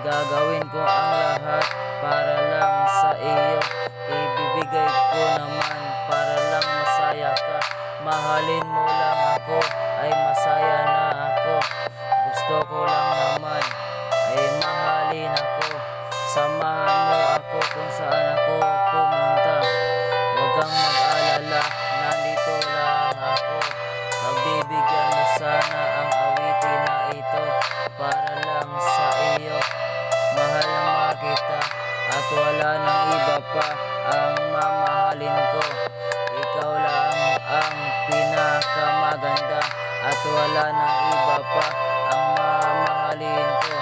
Gagawin ko ang lahat para lang sa iyo. Ibibigay ko naman para lang masaya ka. Mahalin mo lang ako, ay masaya na ako. Gusto ko lang naman ay mahalin ako. Samahan mo ako kung saan ako pumunta. Huwag kang mag-alala, nandito lang ako. Pagbibigyan mo sana ang awitin na ito para lang sa iyo. Mahal na kita at wala nang iba pa ang mamahalin ko. Ikaw lang ang pinakamaganda at wala nang iba pa ang mamahalin ko.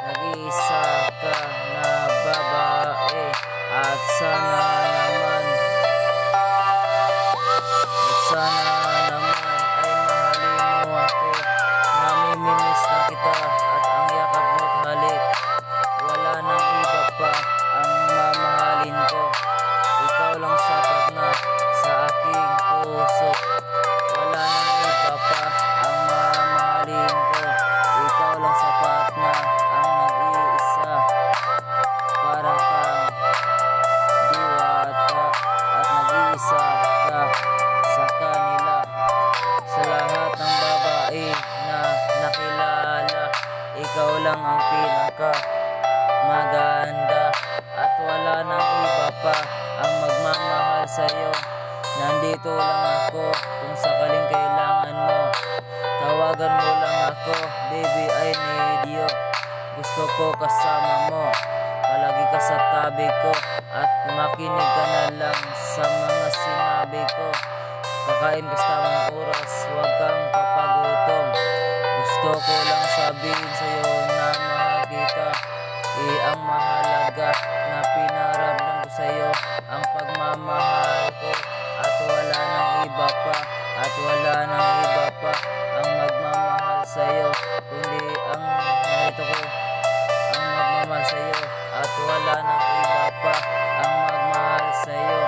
Nag-iisa ka na babae at sana naman ay mahalin mo ako. Namimimiss na kita at ang yakap mo't halik. Wala nang iba pa ang mamahalin ko. Ikaw lang sapat na sa aking puso. Wala nang iba pa ang mamahalin ko. Ikaw lang sapat na ang nag-iisa. Para kang diwata at nag-iisa ka sa kanila. Sa lahat ng babae na nakilala, ikaw lang ang pinaka maganda at wala nang iba pa ang magmamahal sa'yo. Nandito lang ako kung sakaling kailangan mo. Tawagan mo lang ako, baby, I need you. Gusto ko kasama mo, palagi ka sa tabi ko, at makinig ka na lang sa mga sinabi ko. Kakain ka sa tamang oras, huwag kang papagutom. Gusto ko lang sabihin sa'yo na mahal kita. Ang mahalaga na pinaramdam ko sa'yo ang pagmamahal ko. At wala nang iba pa, at wala nang iba pa ang magmamahal sa'yo, kundi ang narito ko ang magmamahal sa'yo. At wala nang iba pa ang magmahal sa'yo.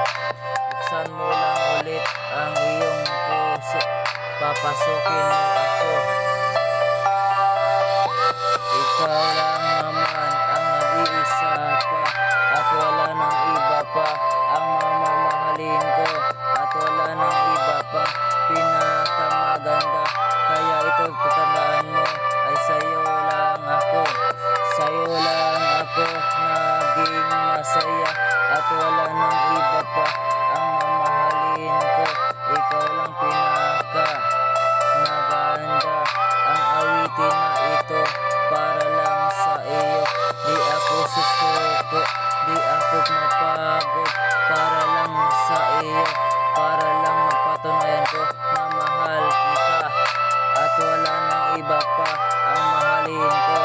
Buksan mo lang ulit ang iyong puso, papasukin mo ako. Ikaw lang naman ang nag-iisa pa at wala nang iba pa ang mamamahalin ko. At wala nang iba pa pinakamaganda. Kaya ito tatandaan mo ay sa'yo lang ako. Sa'yo lang ako naging masaya at wala nang iba pa ang mamahalin ko. Ikaw lang pinaka maganda. Ang awitin na ito para lang sa iyo. Di ako susuko, di ako mapagod. Para lang sa iyo, para lang mapatunayan ko na mahal kita. At wala nang iba pa ang mahalin ko.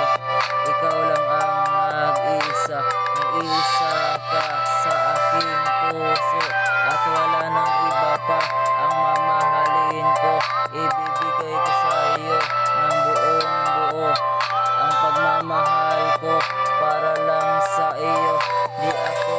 Ikaw lang ang nag-iisa, nag-iisa ka sa aking puso. At wala nang iba pa ang mamahalin ko. Ibibigay ko sa iyo ng buong buo ang pagmamahal ko para lang sa iyo. Di ako